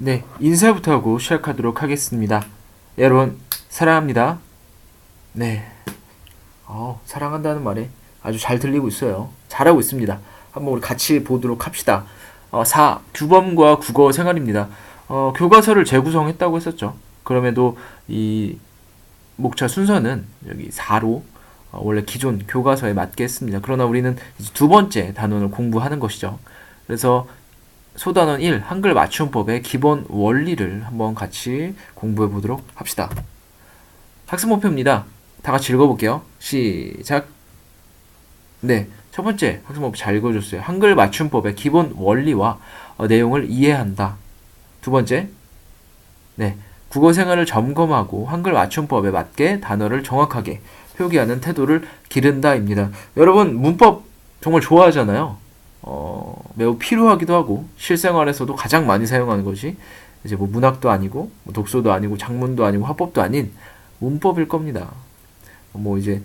네, 인사부터 하고 시작하도록 하겠습니다. 여러분, 사랑합니다. 네, 사랑한다는 말에 아주 잘 들리고 있어요. 잘하고 있습니다. 한번 우리 같이 보도록 합시다. 4. 규범과 국어 생활입니다. 교과서를 재구성했다고 했었죠. 그럼에도 이 목차 순서는 여기 4로 원래 기존 교과서에 맞게 했습니다. 그러나 우리는 이제 두 번째 단원을 공부하는 것이죠. 그래서 소단원 1 한글 맞춤법의 기본 원리를 한번 같이 공부해 보도록 합시다. 학습 목표입니다. 다 같이 읽어볼게요. 시작. 네, 첫 번째 학습 목표 잘 읽어줬어요. 한글 맞춤법의 기본 원리와 내용을 이해한다. 두 번째, 네, 국어 생활을 점검하고 한글 맞춤법에 맞게 단어를 정확하게 표기하는 태도를 기른다입니다. 여러분 문법 정말 좋아하잖아요. 매우 필요하기도 하고 실생활에서도 가장 많이 사용하는 것이 이제 뭐 문학도 아니고 뭐 독서도 아니고 작문도 아니고 화법도 아닌 문법일 겁니다. 뭐 이제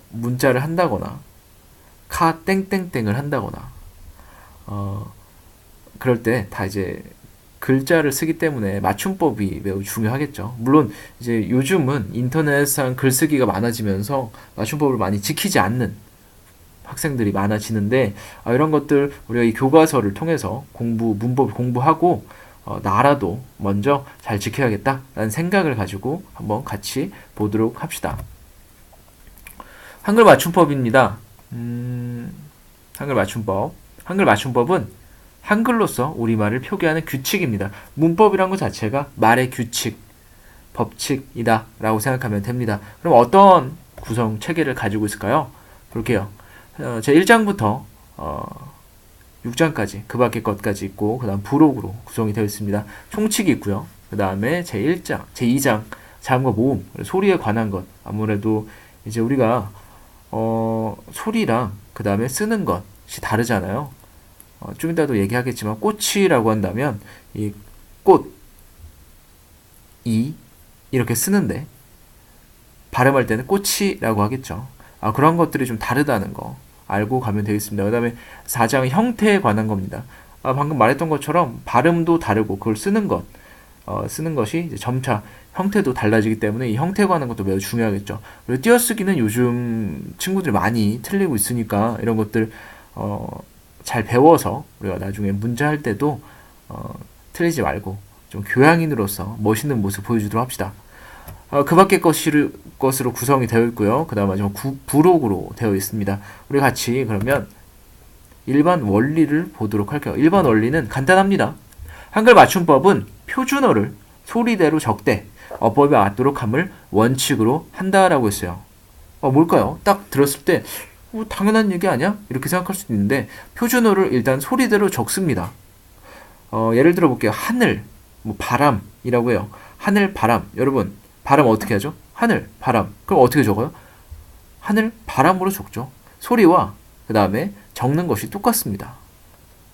문자를 한다거나 카 땡땡땡을 한다거나 그럴 때 다 이제 글자를 쓰기 때문에 맞춤법이 매우 중요하겠죠. 물론 이제 요즘은 인터넷상 글쓰기가 많아지면서 맞춤법을 많이 지키지 않는 학생들이 많아지는데 이런 것들 우리가 이 교과서를 통해서 문법 공부하고 나라도 먼저 잘 지켜야겠다라는 생각을 가지고 한번 같이 보도록 합시다. 한글 맞춤법입니다. 한글 맞춤법. 한글 맞춤법은 한글로서 우리말을 표기하는 규칙입니다. 문법이란 것 자체가 말의 규칙, 법칙이다 라고 생각하면 됩니다. 그럼 어떤 구성 체계를 가지고 있을까요? 볼게요. 제 1장부터 6장까지 그 밖의 것까지 있고 그 다음 부록으로 구성이 되어 있습니다. 총칙이 있고요. 그 다음에 제 1장, 제 2장 자음과 모음, 소리에 관한 것. 아무래도 이제 우리가 소리랑 그 다음에 쓰는 것이 다르잖아요. 좀 이따도 얘기하겠지만 꽃이라고 한다면 이 꽃, 이 이렇게 쓰는데 발음할 때는 꽃이라고 하겠죠. 그런 것들이 좀 다르다는 거 알고 가면 되겠습니다. 그 다음에 4장은 형태에 관한 겁니다. 방금 말했던 것처럼 발음도 다르고 그걸 쓰는 것이 이제 점차 형태도 달라지기 때문에 이 형태에 관한 것도 매우 중요하겠죠. 그리고 띄어쓰기는 요즘 친구들이 많이 틀리고 있으니까 이런 것들 잘 배워서 우리가 나중에 문제 할 때도 틀리지 말고 좀 교양인으로서 멋있는 모습 보여주도록 합시다. 그 밖의 것으로 구성이 되어 있고요. 그 다음 마지막 부록으로 되어 있습니다. 우리 같이 그러면 일반 원리를 보도록 할게요. 일반 원리는 간단합니다. 한글 맞춤법은 표준어를 소리대로 적되 어법에 맞도록 함을 원칙으로 한다라고 했어요. 뭘까요? 딱 들었을 때 당연한 얘기 아니야? 이렇게 생각할 수도 있는데 표준어를 일단 소리대로 적습니다. 예를 들어 볼게요. 하늘, 뭐 바람이라고 해요. 하늘, 바람. 여러분 바람 어떻게 하죠? 하늘, 바람. 그럼 어떻게 적어요? 하늘, 바람으로 적죠. 소리와 그 다음에 적는 것이 똑같습니다.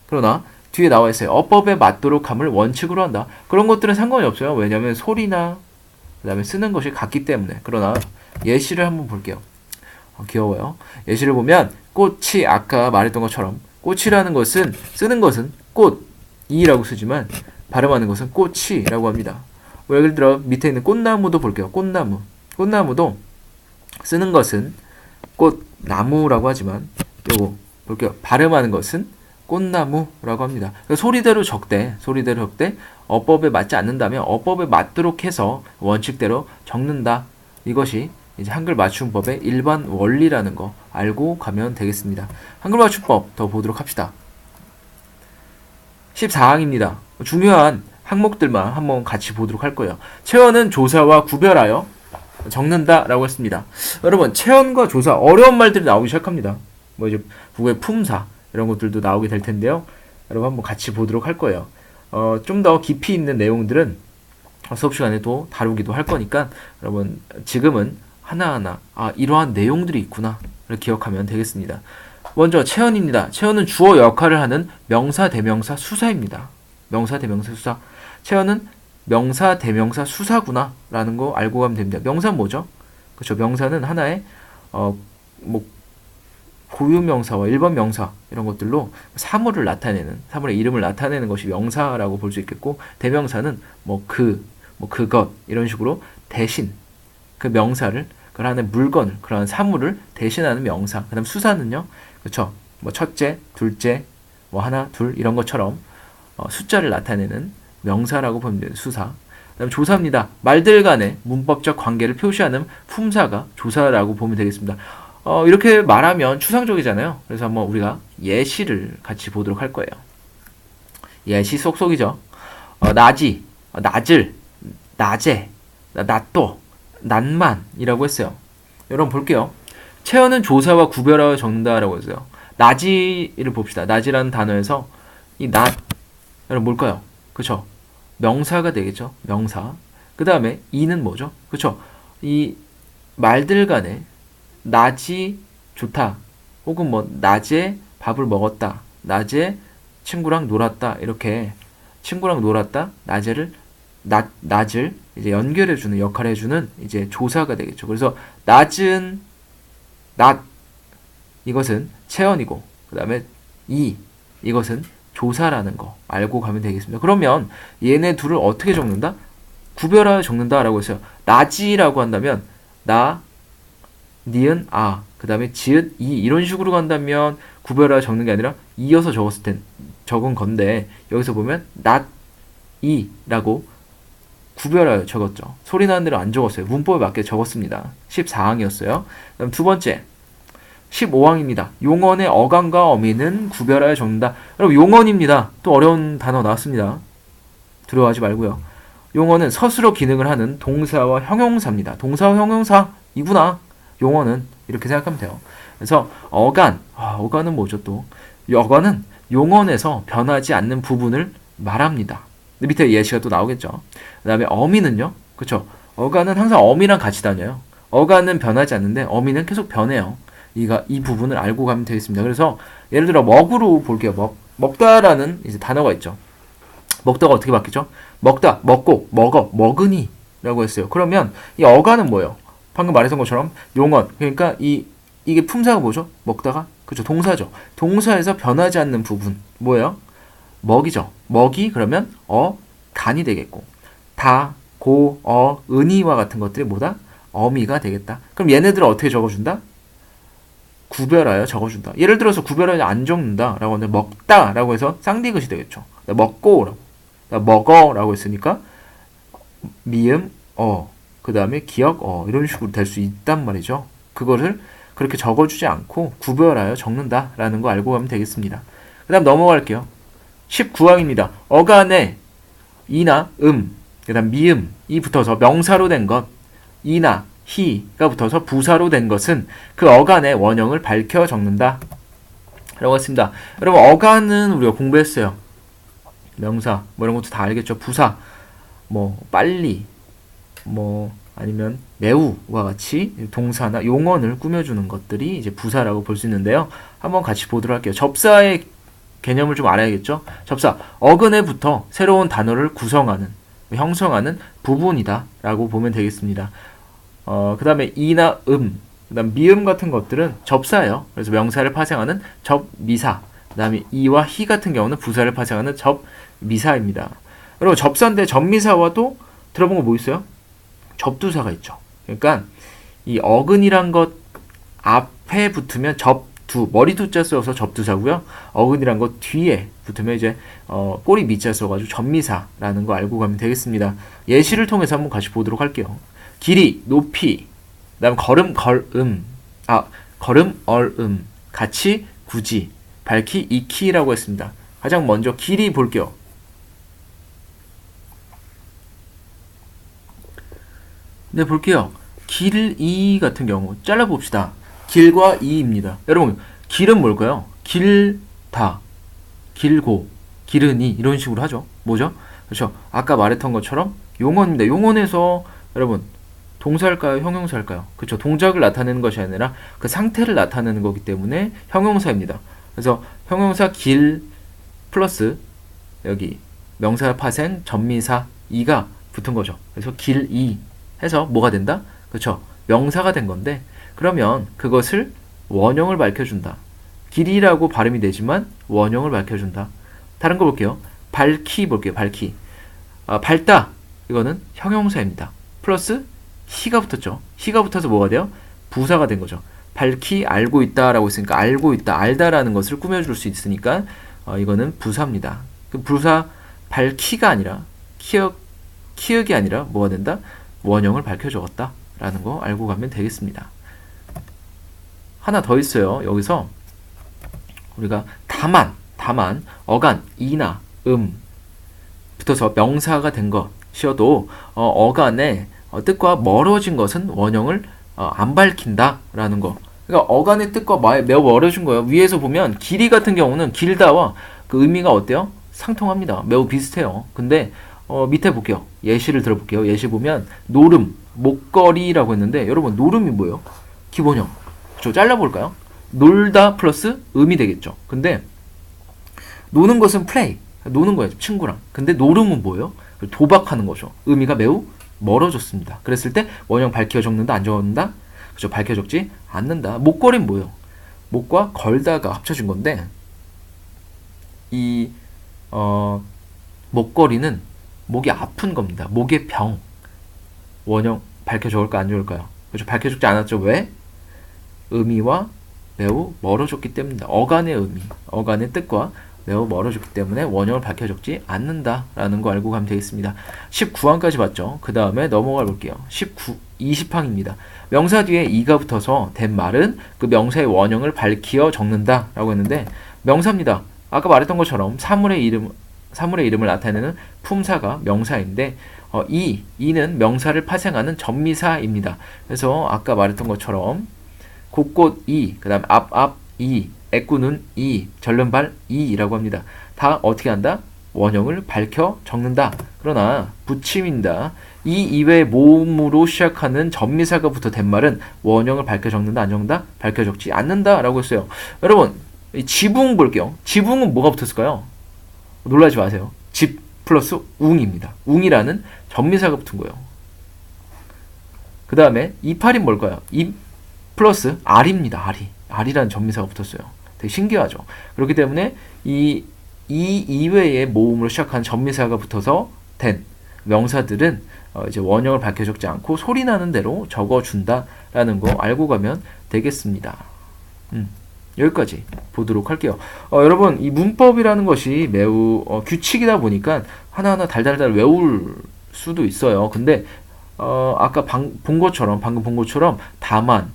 그러나 뒤에 나와 있어요. 어법에 맞도록 함을 원칙으로 한다. 그런 것들은 상관이 없어요. 왜냐하면 소리나 그 다음에 쓰는 것이 같기 때문에. 그러나 예시를 한번 볼게요. 귀여워요. 예시를 보면 꽃이 아까 말했던 것처럼 꽃이라는 것은 쓰는 것은 꽃이라고 쓰지만 발음하는 것은 꽃이라고 합니다. 예를 들어 밑에 있는 꽃나무도 볼게요. 꽃나무도 쓰는 것은 꽃나무라고 하지만 요거 볼게요. 발음하는 것은 꽃나무라고 합니다. 소리대로 적되 어법에 맞지 않는다면 어법에 맞도록 해서 원칙대로 적는다. 이것이 이제 한글 맞춤법의 일반 원리라는 거 알고 가면 되겠습니다. 한글 맞춤법 더 보도록 합시다. 14항입니다. 중요한 항목들만 한번 같이 보도록 할 거예요. 체언은 조사와 구별하여 적는다라고 했습니다. 여러분, 체언과 조사 어려운 말들이 나오기 시작합니다. 뭐 이제 국어의 품사 이런 것들도 나오게 될 텐데요. 여러분 한번 같이 보도록 할 거예요. 좀 더 깊이 있는 내용들은 수업 시간에도 다루기도 할 거니까 여러분 지금은 하나하나 이러한 내용들이 있구나 를 기억하면 되겠습니다. 먼저 체언입니다. 체언은 주어 역할을 하는 명사, 대명사, 수사입니다. 명사, 대명사, 수사. 체언은 명사, 대명사, 수사구나 라는 거 알고 가면 됩니다. 명사는 뭐죠? 그렇죠. 명사는 하나의 뭐 고유명사와 일반 명사 이런 것들로 사물을 나타내는, 사물의 이름을 나타내는 것이 명사라고 볼 수 있겠고, 대명사는 뭐 그것 이런 식으로 대신 그 명사를, 그러한 물건을, 그러한 사물을 대신하는 명사. 그다음 수사는요, 그렇죠? 뭐 첫째, 둘째, 뭐 하나, 둘 이런 것처럼 숫자를 나타내는 명사라고 보면 돼요. 수사. 그다음 조사입니다. 말들 간의 문법적 관계를 표시하는 품사가 조사라고 보면 되겠습니다. 이렇게 말하면 추상적이잖아요. 그래서 한번 우리가 예시를 같이 보도록 할 거예요. 예시 쏙쏙이죠. 낮이, 낮을, 낮에, 낮도, 낮만이라고 했어요. 여러분 볼게요. 채어는 조사와 구별하여 적는다라고 했어요. 낮이를 봅시다. 낮이라는 단어에서 이 낮, 여러분 뭘까요? 그쵸? 명사가 되겠죠. 명사. 그 다음에 이는 뭐죠? 그쵸? 이 말들 간에 낮이 좋다, 혹은 뭐 낮에 밥을 먹었다, 낮에 친구랑 놀았다, 이렇게 친구랑 놀았다, 낮을 이제 연결해주는 역할을 해주는 이제 조사가 되겠죠. 그래서 낮은, 낮, 이것은 체언이고, 그 다음에 이것은 조사라는 거 알고 가면 되겠습니다. 그러면 얘네 둘을 어떻게 적는다? 구별하여 적는다라고 했어요. 낮이라고 한다면 나, 니은, 아, 그 다음에 지읒, 이 이런 식으로 간다면 구별하여 적는 게 아니라 이어서 적은 건데, 여기서 보면 낮, 이라고 구별하여 적었죠. 소리 나는 대로 안 적었어요. 문법에 맞게 적었습니다. 14항이었어요. 그다음 두 번째 15항입니다. 용언의 어간과 어미는 구별하여 적는다. 여러분 용언입니다. 또 어려운 단어 나왔습니다. 두려워하지 말고요. 용언은 서술어 기능을 하는 동사와 형용사입니다. 동사와 형용사이구나. 용언은 이렇게 생각하면 돼요. 그래서 어간은 뭐죠 또? 어간은 용언에서 변하지 않는 부분을 말합니다. 밑에 예시가 또 나오겠죠. 그 다음에 어미는요. 그쵸? 어간은 항상 어미랑 같이 다녀요. 어간은 변하지 않는데 어미는 계속 변해요. 이 부분을 알고 가면 되겠습니다. 그래서 예를 들어 먹으로 볼게요. 먹다라는 이제 단어가 있죠. 먹다가 어떻게 바뀌죠? 먹다, 먹고, 먹어, 먹으니 라고 했어요. 그러면 이 어간은 뭐예요? 방금 말했던 것처럼 용언. 그러니까 이게 품사가 뭐죠? 먹다가? 그쵸? 동사죠. 동사에서 변하지 않는 부분 뭐예요? 먹이죠. 먹이 그러면 간이 되겠고, 다, 고, 은이와 같은 것들이 뭐다? 어미가 되겠다. 그럼 얘네들을 어떻게 적어준다? 구별하여 적어준다. 예를 들어서 구별하여 안 적는다 라고 하는데 먹다 라고 해서 쌍디귿이 되겠죠. 먹고 라고, 먹어 라고 했으니까 미음, 그 다음에 기역, 이런 식으로 될 수 있단 말이죠. 그거를 그렇게 적어주지 않고 구별하여 적는다 라는 거 알고 가면 되겠습니다. 그 다음 넘어갈게요. 19항입니다. 어간에 이나 그 다음 미음이 붙어서 명사로 된 것, 이나 히가 붙어서 부사로 된 것은 그 어간의 원형을 밝혀 적는다 라고 했습니다. 여러분 어간은 우리가 공부했어요. 명사 뭐 이런 것도 다 알겠죠. 부사 뭐 빨리 뭐 아니면 매우와 같이 동사나 용언을 꾸며주는 것들이 이제 부사라고 볼 수 있는데요. 한번 같이 보도록 할게요. 접사의 개념을 좀 알아야겠죠. 접사 어근에부터 새로운 단어를 구성하는, 형성하는 부분이다 라고 보면 되겠습니다. 그 다음에 이나 그 다음 미음 같은 것들은 접사예요. 그래서 명사를 파생하는 접미사, 그 다음에 이와 히 같은 경우는 부사를 파생하는 접미사입니다. 여러분 접사인데 접미사와도 들어본 거 뭐 있어요? 접두사가 있죠. 그러니까 이 어근이란 것 앞에 붙으면 머리 두자 써서 접두사고요. 어근이란 것 뒤에 붙으면 이제 꼬리 미자 써가지고 접미사라는 거 알고 가면 되겠습니다. 예시를 통해서 한번 같이 보도록 할게요. 길이, 높이, 그다음 걸음, 같이, 굳이, 밝히, 익히라고 했습니다. 가장 먼저 길이 볼게요. 네, 볼게요. 길이 같은 경우 잘라봅시다. 길과 이입니다. 여러분, 길은 뭘까요? 길다, 길고, 기르니 이런 식으로 하죠. 뭐죠? 그렇죠. 아까 말했던 것처럼 용언입니다. 용언에서 여러분 동사일까요? 형용사일까요? 그렇죠. 동작을 나타내는 것이 아니라 그 상태를 나타내는 거기 때문에 형용사입니다. 그래서 형용사 길 플러스 여기 명사 파생 전미사 이가 붙은 거죠. 그래서 길이 해서 뭐가 된다? 그렇죠. 명사가 된 건데 그러면 그것을 원형을 밝혀준다. 길이라고 발음이 되지만 원형을 밝혀준다. 다른 거 볼게요. 밝히 볼게요. 밝히. 밝다. 이거는 형용사입니다. 플러스 히가 붙었죠. 히가 붙어서 뭐가 돼요? 부사가 된 거죠. 밝히 알고 있다라고 했으니까 알고 있다, 알다라는 것을 꾸며줄 수 있으니까 이거는 부사입니다. 그 부사 밝히가 아니라 키읔이 아니라 뭐가 된다? 원형을 밝혀 적었다라는 거 알고 가면 되겠습니다. 하나 더 있어요. 여기서 우리가 다만, 어간, 이나, 붙어서 명사가 된 것이어도 어간의 뜻과 멀어진 것은 원형을 안 밝힌다라는 거. 그러니까 어간의 뜻과 매우 멀어진 거예요. 위에서 보면 길이 같은 경우는 길다와 그 의미가 어때요? 상통합니다. 매우 비슷해요. 근데 밑에 볼게요. 예시를 들어볼게요. 예시 보면 노름, 목걸이라고 했는데 여러분 노름이 뭐예요? 기본형. 그렇죠? 잘라볼까요? 놀다 플러스 음이 되겠죠. 근데 노는 것은 플레이, 노는 거예요. 친구랑. 근데 노름은 뭐예요? 도박하는 거죠. 의미가 매우 멀어졌습니다. 그랬을 때 원형 밝혀 적는다, 안 적는다? 그죠? 밝혀 적지 않는다. 목걸이는 뭐예요? 목과 걸다가 합쳐진 건데 이 목걸이는 목이 아픈 겁니다. 목의 병. 원형 밝혀 적을까 안 적을까요? 그죠? 밝혀 적지 않았죠. 왜? 의미와 매우 멀어졌기 때문이다. 어간의 의미, 어간의 뜻과 매우 멀어졌기 때문에 원형을 밝혀 적지 않는다라는 거 알고 가면 되겠습니다. 19항까지 봤죠. 그 다음에 넘어가 볼게요. 20항입니다. 명사 뒤에 이가 붙어서 된 말은 그 명사의 원형을 밝히어 적는다라고 했는데 명사입니다. 아까 말했던 것처럼 사물의 이름을 나타내는 품사가 명사인데 이는 명사를 파생하는 전미사입니다. 그래서 아까 말했던 것처럼 곳곳 이, 그 다음 앞 이, 애꾸는 이, 절름발 이라고 합니다. 다 어떻게 한다? 원형을 밝혀 적는다. 그러나 붙임입니다. 이 이외의 모음으로 시작하는 전미사가 붙어 된 말은 원형을 밝혀 적는다, 안 적는다? 밝혀 적지 않는다 라고 했어요. 여러분 이 지붕 볼게요. 지붕은 뭐가 붙었을까요? 놀라지 마세요. 집 플러스 웅입니다. 웅이라는 전미사가 붙은 거예요. 그 다음에 이파리 뭘까요? 이 플러스 알입니다. 알이라는 전미사가 붙었어요. 되게 신기하죠. 그렇기 때문에 이 이외의 모음으로 시작한 전미사가 붙어서 된 명사들은 이제 원형을 밝혀 적지 않고 소리 나는 대로 적어준다라는 거 알고 가면 되겠습니다. 여기까지 보도록 할게요. 여러분 이 문법이라는 것이 매우 규칙이다 보니까 하나하나 달달달 외울 수도 있어요. 근데 아까 방금 본 것처럼 다만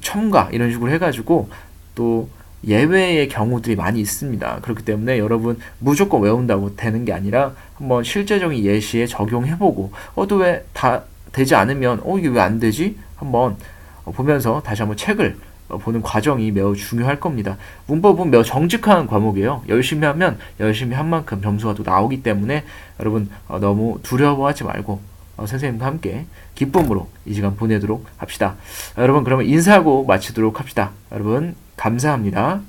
첨가 이런 식으로 해가지고 또 예외의 경우들이 많이 있습니다. 그렇기 때문에 여러분 무조건 외운다고 되는 게 아니라 한번 실제적인 예시에 적용해보고 또 왜 다 되지 않으면 이게 왜 안 되지? 한번 보면서 다시 한번 책을 보는 과정이 매우 중요할 겁니다. 문법은 매우 정직한 과목이에요. 열심히 하면 열심히 한 만큼 점수가 또 나오기 때문에 여러분 너무 두려워하지 말고 선생님과 함께 기쁨으로 이 시간 보내도록 합시다. 여러분 그러면 인사하고 마치도록 합시다. 여러분 감사합니다.